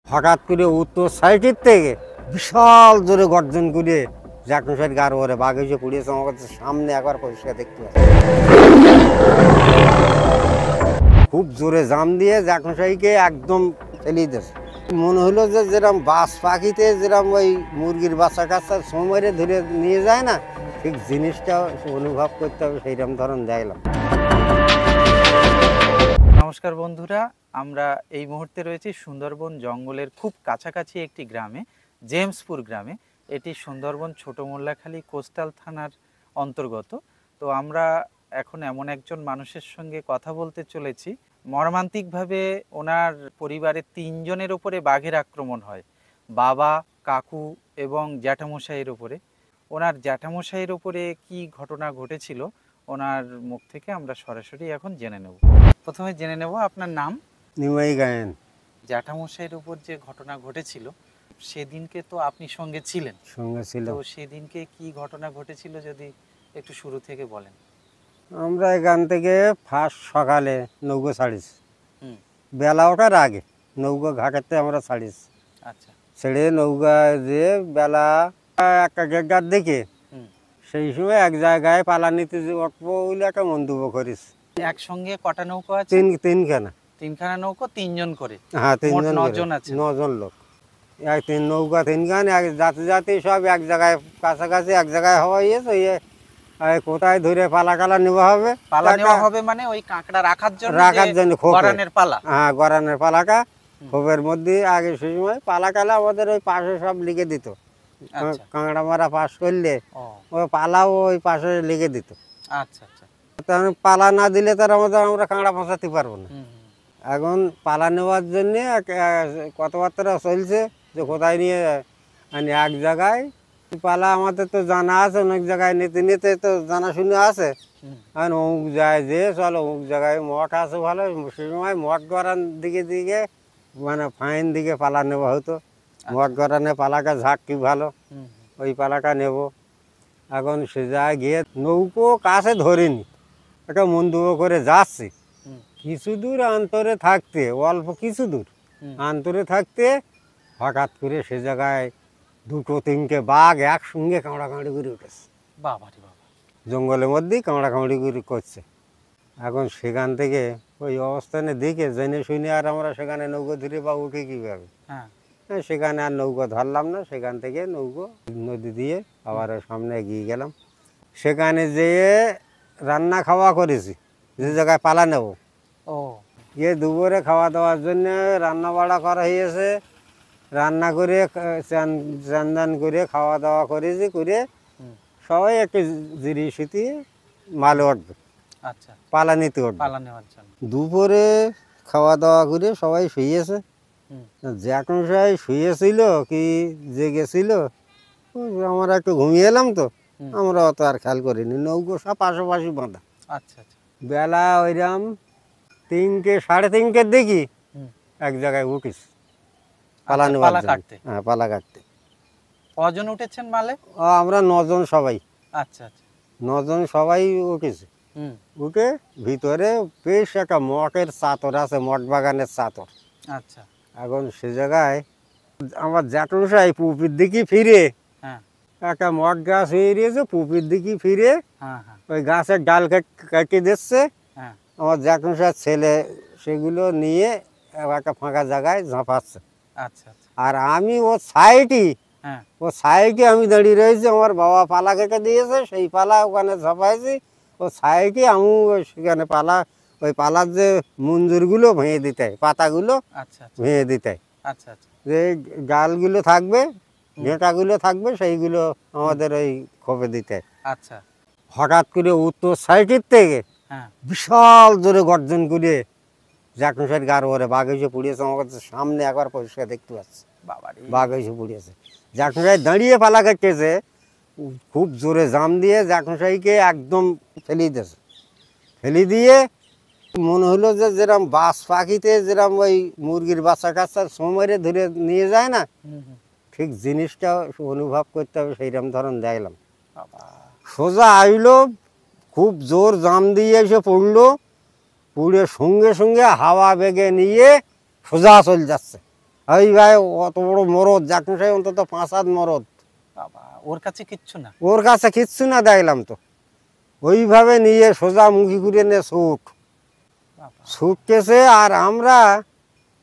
হঠাৎ করে উত্তর সাইডের থেকে বিশাল জোরে গর্জন করে জ্যাকমশাইয়ের গার ওরে বাঘ এসে পড়িয়েছে। আমার কাছে সামনে একবার পরিষ্কার দেখতে পাচ্ছি। খুব জোরে জাম দিয়ে জ্যাকমশাইকে একদম ফেলিয়ে দিয়েছে। মনে হলো যে যেরকম বাস পাখিতে যেরকম ওই মুরগির বাচ্চা কাচ্চা সময় ধরে নিয়ে যায় না, ঠিক জিনিসটা অনুভব করতে হবে, সেইরকম ধরন দেখলাম। নমস্কার বন্ধুরা, আমরা এই মুহূর্তে রয়েছি সুন্দরবন জঙ্গলের খুব কাছাকাছি একটি গ্রামে, জেমসপুর গ্রামে। এটি সুন্দরবন ছোট মোল্লাখালী কোস্টাল থানার অন্তর্গত। তো আমরা এখন এমন একজন মানুষের সঙ্গে কথা বলতে চলেছি, মর্মান্তিকভাবে ওনার পরিবারের 3 জনের উপরে বাঘের আক্রমণ হয়, বাবা, কাকু এবং জ্যাঠামশাইয়ের উপরে। ওনার জ্যাঠামশাইয়ের উপরে কি ঘটনা ঘটেছিল ওনার মুখ থেকে আমরা সরাসরি এখন জেনে নেব। প্রথমে জেনে নেব আপনার নাম। নিমাই গায়েন। জ্যাঠামশাইয়ের উপর যে ঘটনা ঘটেছিল সেদিনকে তো আপনি সঙ্গে ছিলেন। সঙ্গে ছিল। তো সেদিনকে কি ঘটনা ঘটেছিল যদি একটু শুরু থেকে বলেন। আমরা এখান থেকে ফার্স্ট সকালে নৌকো ছাড়িস, বেলা ওঠার আগে নৌকো ঘাটেতে আমরা ছাড়িস। আচ্ছা। ছেড়ে নৌকা যে বেলা একটা গেগার দেখে সেই সময় এক জায়গায় পালা নিতে যে উঠবো বলে একটা মন্তব্য করিস। একসঙ্গে কটা নৌকো আছে? তিনখানা। 3খানা নৌকো, 3 জন করে। হ্যাঁ, 3 জন, 9 জন আছে। 9 জন লোক। এক তিন নৌকা 3খান, এক যাতে যাতে সব এক জায়গায় কাছাকাছি এক জায়গায় হওয়া ইয়েছে। কোথায় ধরে পালা কালা নেওয়া হবে, পালা নেওয়া হবে মানে ওই কাঁকড়া রাখার জন্য গরানের পালা। হ্যাঁ, গরানের পালাকা খোপের মধ্যে আগে সেই সময় পালা কালা আমাদের ওই পাশে সব লিখে দিত। কাঁকড়া মারা পাশ করলে ওই পালাও ওই পাশে লিখে দিত। আচ্ছা আচ্ছা। তাহলে পালা না দিলে তার আমরা কাঁকড়া ফাঁসাতে পারবো না। এখন পালা নেওয়ার জন্যে কথাবার্তা চলছে যে কোথায় নিয়ে মানে এক জায়গায় পালা আমাদের তো জানা আছে, অনেক জায়গায় নিতে নিতে তো জানাশুনে আছে। এখন অমুক যায় যে চলো অমুক জায়গায় মঠ আছে ভালো, সেই সময় মঠ গড়ান দিকে দিকে মানে ফাইন দিকে পালা নেওয়া হতো। মঠ গড়ানে পালাকা ঝাঁক কি ভালো, ওই পালাকা নেব। এখন সে জায়গায় গিয়ে নৌকো কাছে ধরিনি, একটা মন্তব্য করে যাচ্ছি। কিছু দূর অন্তরে থাকতে, অল্প কিছু দূর অন্তরে থাকতে হঠাৎ করে সে জায়গায় 2-3টে বাঘ একসঙ্গে কামড়াকামড়ি করে উঠেছে। বাবা রে বাবা! জঙ্গলের মধ্যেই কামড়াকামড়ি করে করছে। এখন সেখান থেকে ওই অবস্থানে দেখে জেনে শুনে আর আমরা সেখানে নৌকো ধরে বা উঠে কীভাবে, সেখানে আর নৌকো ধরলাম না। সেখান থেকে নৌকো নদী দিয়ে আবার সামনে এগিয়ে গেলাম। সেখানে যেয়ে রান্না খাওয়া করেছি, যে জায়গায় পালা নেব। গিয়ে দুপুরে খাওয়া দাওয়ার জন্য রান্না বাড়া করা হয়েছে। রান্না করে চান করে খাওয়া দাওয়া করেছি, করে সবাই একটু জিরিয়ে শিতিয়ে মালে উঠবে। আচ্ছা। পালা নিতে উঠবে পালা নেওয়ার জন্য। দুপুরে খাওয়া দাওয়া করে সবাই শুয়েছে। জ্যাকমশাই শুয়েছিল কি জেগেছিল আমরা একটু ঘুমিয়ে এলাম, তো আমরা অত আর খেয়াল করিনি। নৌকো সব পাশাপাশি বাঁধা। আচ্ছা আচ্ছা। বেলা ওইরকম 3টে, 3:30 দেখি এক জায়গায় উঠিস পালা নেওয়ার জন্য। হ্যাঁ, পালা কাটতে। কজন উঠেছেন মালে? আমরা 9 জন সবাই। আচ্ছা আচ্ছা। 9 জন সবাই উঠেছে। উঠে ভিতরে বেশ একটা মঠের চাতর আছে, মঠ বাগানের চাতর। আচ্ছা। এখন সে জায়গায় আমার জ্যাঠমশাই পুপির দিকে ফিরে, একটা মঠ গাছ হয়ে রয়েছে, পুপির দিকে ফিরে ওই গাছের ডাল কেটে দিচ্ছে। আমার জ্যাঠমশাইয়ের ছেলে সেগুলো নিয়ে একটা ফাঁকা জায়গায় ঝাঁপাচ্ছে। আচ্ছা। আর আমি ও সাইডে আমি দাঁড়িয়ে রয়েছি। আমার বাবা পালা কেটে দিয়েছে, সেই পালা ওখানে ঝাঁপাইছি। ও সাইডে আমি সেখানে পালা, ওই পালার যে মঞ্জুরগুলো ভেঙে দিতে, পাতাগুলো ভেঙে দিতে, যে ডালগুলো থাকবে, ভেঁটাগুলো থাকবে, সেইগুলো আমাদের ওই খোপে দিতে। আচ্ছা। হঠাৎ করে উত্তর সাইডের থেকে বিশাল জোরে গর্জন করে জ্যাকমশাইয়ের গার ওরে বাঘ এসে পড়িয়েছে। আমার কাছে সামনে একবার পরিষ্কার দেখতে পাচ্ছি, বাঘ এসে পড়িয়েছে। জ্যাকমশাই দাঁড়িয়ে পালা কেটেছে, খুব জোরে জাম দিয়ে জ্যাকমশাইকে একদম ফেলিয়ে দিয়েছে। ফেলি দিয়ে মনে হলো যে যেরকম বাস পাখিতে যেরকম ওই মুরগির বাচ্চা কাচ্চা সময় ধরে নিয়ে যায় না, ঠিক জিনিসটা অনুভব করতে হবে, সেইরকম ধরন দেখলাম। সোজা আইলো, খুব জোর জাম দিয়ে এসে পড়লো, পুড়ে সঙ্গে সঙ্গে হাওয়া বেগে নিয়ে সোজা চলে যাচ্ছে। ওই ভাই অত বড় মরদ জাকুসাই অন্তত 5-7 মরদ, বাবা, ওর কাছে কিচ্ছু না। ওর কাছে কিচ্ছু না দেখলাম তো। ওইভাবে নিয়ে সোজা মুখি করে নিয়ে বাবা, ছুটতেছে। আর আমরা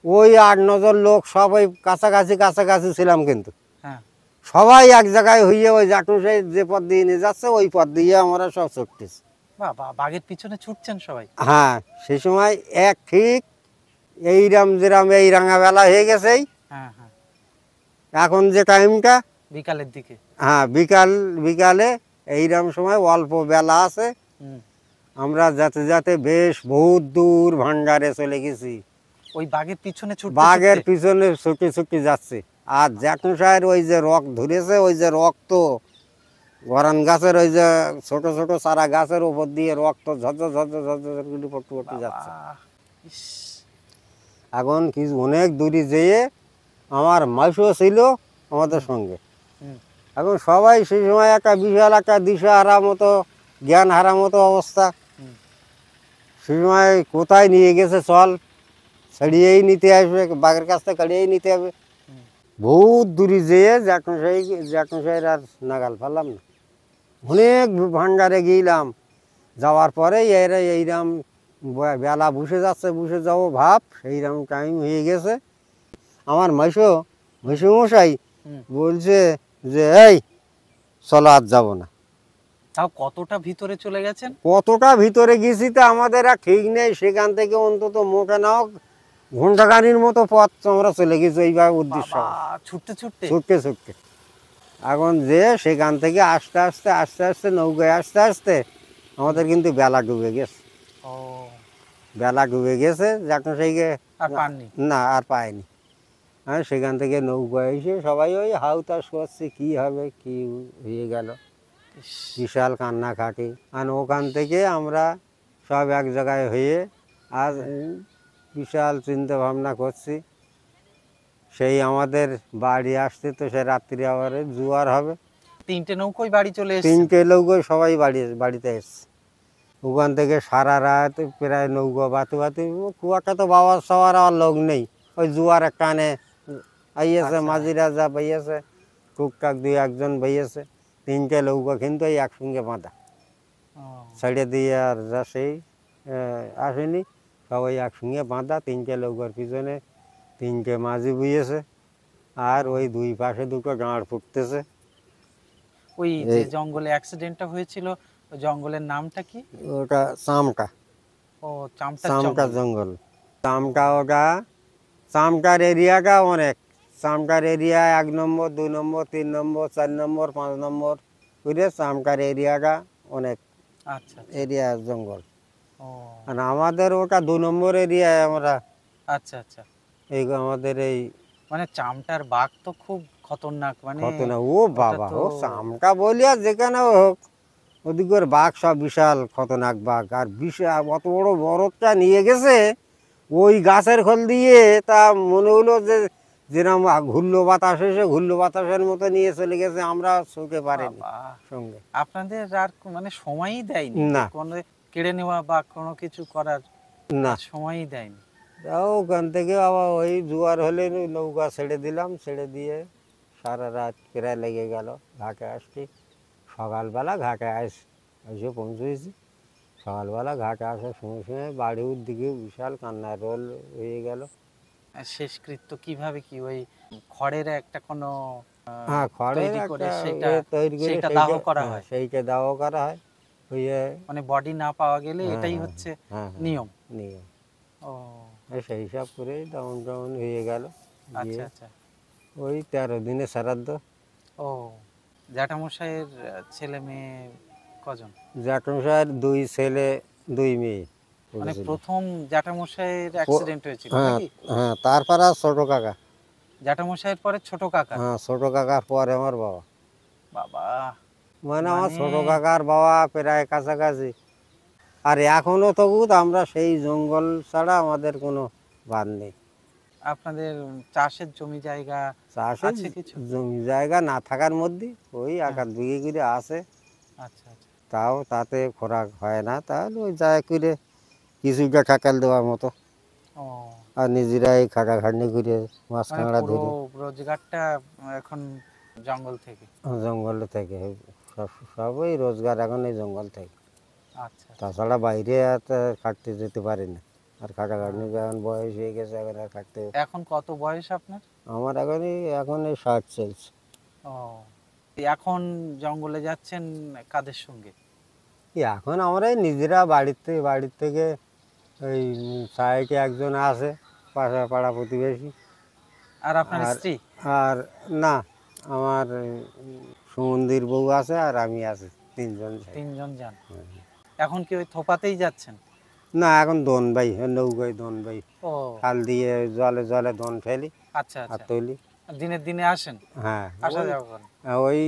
ওই 8-9 জন লোক সব ওই কাছাকাছি ছিলাম, কিন্তু হ্যাঁ, সবাই এক জায়গায় হইয়ে ওই জাকুসাই যে পথ দিয়ে নিয়ে যাচ্ছে ওই পথ দিয়ে আমরা সব ছুটতেছি। বাবা, বাঘের পিছনে ছুটছেন সবাই। হ্যাঁ, সেই সময় এক ঠিক এইরাম যেরাম এই রাঙাবেলা হয়ে গেছে, হ্যাঁ হ্যাঁ, এখন যে টাইমটা, বিকালের দিকে। হ্যাঁ বিকালে এইরকম সময় অল্প বেলা আছে। হুম, আমরা যেতে বেশ বহুত দূর ভাঙ্গারে চলে গেছি। ওই বাঘের পিছনে ছুটতে বাঘের ছুটতে? পিছনে ছুটি যাচ্ছে। আর জ্যাকুসাইয়ের ওই যে রক ধরেছে, ওই যে রক্ত গরান গাছের ওই যে ছোট ছোট চারা গাছের উপর দিয়ে রক্ত ঝরঝর পট্টু যাচ্ছে। বাবা, ইস, এখন কিছু অনেক দূরে যেয়ে আমার মাইশও ছিল আমাদের সঙ্গে। হুম, এখন সবাই সেই সময় একটা বিশাল একটা দিশাহারা মতো, জ্ঞান হারা মতো অবস্থা। হুম, সেই সময় কোথায় নিয়ে গেছে, চল ছাড়িয়েই নিতে আসবে, বাঘের কাছ থেকে কাড়িয়েই নিতে হবে। হুম। বহুত দূরে যেয়ে জ্যাকুসাইয়ের আর নাগাল পারলাম না। অনেক ভাঙ্গারে গেলাম, যাওয়ার পরে এরা এইরাম বেলা বসে যাবো ভাব, সেইরকম টাইম হয়ে গেছে। আমার মশাই হুম। বলছে যে এই চলো আর যাবো না। তাও কতটা ভিতরে চলে গেছেন? কতটা ভিতরে গেছি তা আমাদের আর ঠিক নেই। সেখান থেকে অন্তত মোটে নাও ঘন্টাখানির মতো পথ আমরা চলে গেছি এইভাবে উদ্দেশ্য বাবা, ছুটতে ছুটতে? ছুটতে। এখন যে সেখান থেকে আস্তে নৌকায় আসতে আমাদের কিন্তু বেলা ডুবে গেছে। ও, বেলা ডুবে গেছে, যখন সেই আর পাননি? না আর পাইনি। হ্যাঁ, সেখান থেকে নৌকায় এসে সবাই ওই হাউতাস করছে, কি হবে কি হয়ে গেল, ইস, বিশাল কান্নাকাটি। আর ওখান থেকে আমরা সব এক জায়গায় হয়ে আজ বিশাল চিন্তা ভাবনা করছি। সেই আমাদের বাড়ি আসতে তো সে রাত্রি আবার জোয়ার হবে। 3টে নৌকোই বাড়ি চলে এসেছে? 3টে নৌকো সবাই বাড়িতে এসছে। ওখান থেকে সারা রাত প্রায় নৌকো বাতে খুব একটা তো বাবার সবার আর লোক নেই। ওই জোয়ার কানে আইয়েছে, মাঝিরা যা বইয়েছে, টুকটাক 2-1 বইয়েছে। 3টে নৌকো কিন্তু এই একসঙ্গে বাঁধা, ও, ছেড়ে দিয়ে আর যা সেই আসেনি, সবাই একসঙ্গে বাঁধা। 3টে নৌকার পিছনে 3টে মাঝি বইয়েছে, আর ওই 2 পাশে 2টো গাঁড় ফুটতেছে। ওই যে জঙ্গলে অ্যাক্সিডেন্টটা হয়েছিল, ওই জঙ্গলের নামটা কি? ওটা চামটা, ও, চামটার চামটা জঙ্গল। জঙ্গল। ওটা চামটার এরিয়াটা অনেক। চামটার এরিয়া 1 নম্বর, 2 নম্বর, 3 নম্বর, 4 নম্বর, 5 নম্বর করে চামটার এরিয়াটা অনেক আচ্ছা, এরিয়া জঙ্গল। ও, আর আমাদের ওটা 2 নম্বর এরিয়ায় আমরা। আচ্ছা আচ্ছা। এই আমাদের এই মানে চামটার বাঘ তো খুব খতরনাক, মানে কত না, ও ওটা বাবা, তো ও চামটা বলি আর যেখানে হোক, ওদিকের বাঘ সব বিশাল খতরনাক বাঘ। আর বিশাল অত বড় বরফটা নিয়ে গেছে ওই গাছের খোল দিয়ে, তা মনে হলো যে যেরকম ঘুরলো বাতাসের মতো নিয়ে চলে গেছে, আমরা চোখে পারিনি বাবা, সঙ্গে। আপনাদের আর মানে সময়ই দেয়নি না। কোনো কেড়ে নেওয়া বা কোনো কিছু করার না, সময়ই দেয়নি? তাও ওখান থেকে আবার ওই জোয়ার হলে নৌকা ছেড়ে দিলাম, ছেড়ে দিয়ে সারা রাত প্রায় লেগে গেল ঘাটে আসছি। সকালবেলা ঘাটে এসে পৌঁছেছি। সকালবেলা ঘাটে আসার সময় বাড়ির দিকে বিশাল কান্নার রোল হয়ে গেল। আর শেষকৃত্য কিভাবে, কি ওই খড়ের একটা কোনো হ্যাঁ, খড়ের তৈরি করে একটা সেটা তৈরি করে সেটা দাহ করা হয়? সেইটা দাহ করা হয়। হইয়ে মানে বডি না পাওয়া গেলে হ্যাঁ, এটাই হ্যাঁ, হচ্ছে হ্যাঁ, নিয়ম? নিয়ম। ও, সেই হিসাব করে দাউন হয়ে গেল। আচ্ছা দিয়ে আচ্ছা। ওই 13 দিনে শ্রাদ্ধ। ও, জ্যাঠামশাইয়ের ছেলে মেয়ে কজন? জ্যাঠামশাইয়ের 2 ছেলে 2 মেয়ে মানে করেছিল। প্রথম জ্যাঠামশাইয়ের অ্যাক্সিডেন্ট হয়েছিল হ্যাঁ, নাকি? হ্যাঁ, তারপর আর ছোট কাকা। জ্যাঠামশাইয়ের পরে ছোট কাকা? হ্যাঁ, ছোট কাকার পরে আমার বাবা। বাবা, মানে আমার মানে ছোট কাকার বাবা প্রায় কাছাকাছি। আর এখনো তবু আমরা সেই জঙ্গল ছাড়া আমাদের কোনো বাদ নেই। আপনাদের চাষের জমি জায়গা চাষের আছে কিছু? জমি জায়গা না থাকার মধ্যে ওই হ্যাঁ। 1-2 বিঘে করে আছে। আচ্ছা আচ্ছা। তাও তাতে খোরাক হয় না, তাহলে ওই জায়গা করে কিছুটা কাকাল দেওয়ার মতো। ও, আর নিজেরাই খাটাখাটনি করে মাছ মানে কাঁকড়া পুরো ধরে রোজগারটা এখন জঙ্গল থেকে। জঙ্গল থেকে সবই রোজগার এখন এই জঙ্গল থেকে। আচ্ছা তাছাড়া বাইরে আর তো খাটতে যেতে পারি না, আর খাটাখাটনি এখন বয়স হয়ে গেছে, এখন আর খাটতে। এখন কত বয়স আপনার? আমার এখন এই 60 চলছে। ও, এখন জঙ্গলে যাচ্ছেন কাদের সঙ্গে? এখন আমরা এই নিজেরা বাড়ির থেকে ওই সাইডে একজন আছে, পাড়া প্রতিবেশী। আর আপনার আর স্ত্রী? আর না, আমার সুমন্দির বউ আছে আর আমি আছি, তিনজন যাই। তিনজন যান। হ্যাঁ। এখন কি ওই থোপাতেই যাচ্ছেন? না, এখন দোন ভাই, নৌকায় দোন ভাই, ও খাল দিয়ে জলে জলে দোন ফেলি আচ্ছা আর আচ্ছা, তৈলি। দিনের দিনে আসেন, হ্যাঁ, আসা ওই- যাওয়া করেন? ওই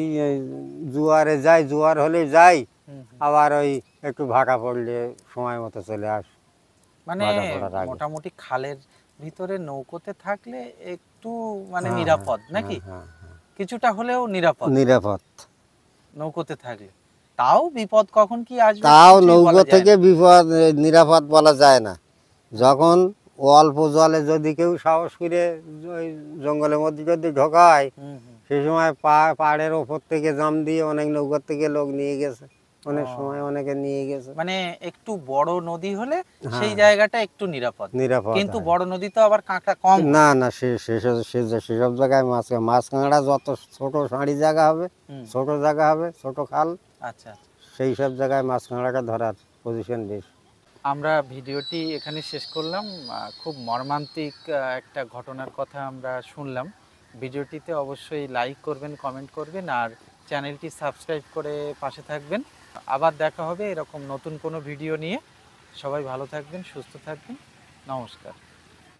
জোয়ারে যাই, জোয়ার হলে যাই, হুম, হুম। আবার ওই একটু ভাটা পড়লে সময় মতো চলে আস। মানে ভাটা পড়ার আগে। মোটামুটি খালের ভিতরে নৌকোতে থাকলে একটু মানে হ্যাঁ, নিরাপদ হ্যাঁ, নাকি? হ্যাঁ, হ্যাঁ। কিছুটা হলেও নিরাপদ নিরাপদ। নৌকোতে থাকলে। তাও বিপদ কখন কি আসবে তাও কিছুই বলা নৌকো যায় থেকে না। বিপদ, নিরাপদ বলা যায় না। যখন অল্প জলে যদি কেউ সাহস করে ওই জঙ্গলের মধ্যে যদি ঢোকায়, হুম, হুম। সেই সময় পাহাড়ের ওপর থেকে জাম দিয়ে অনেক নৌকার থেকে লোক নিয়ে গেছে, অনেক ও। সময় অনেকে নিয়ে গেছে। মানে একটু বড় নদী হলে হ্যাঁ। সেই জায়গাটা একটু নিরাপদ, নিরাপদ কিন্তু হয়। বড় নদী তো আবার কাঁকড়া কম হয়। না না, সেসব জায়গায় মাছ কাঁকড়া যত ছোট সাঁড়ি জায়গা হবে, হুম, ছোট জায়গা হবে, ছোট খাল, আচ্ছা আচ্ছা। সেই সব জায়গায় মাছ কাঁকড়াটা ধরার পজিশন বেশ। আমরা ভিডিওটি এখানে শেষ করলাম। খুব মর্মান্তিক একটা ঘটনার কথা আমরা শুনলাম। ভিডিওটিতে অবশ্যই লাইক করবেন, কমেন্ট করবেন আর চ্যানেলটি সাবস্ক্রাইব করে পাশে থাকবেন। আবার দেখা হবে এরকম নতুন কোনো ভিডিও নিয়ে। সবাই ভালো থাকবেন, সুস্থ থাকবেন। নমস্কার।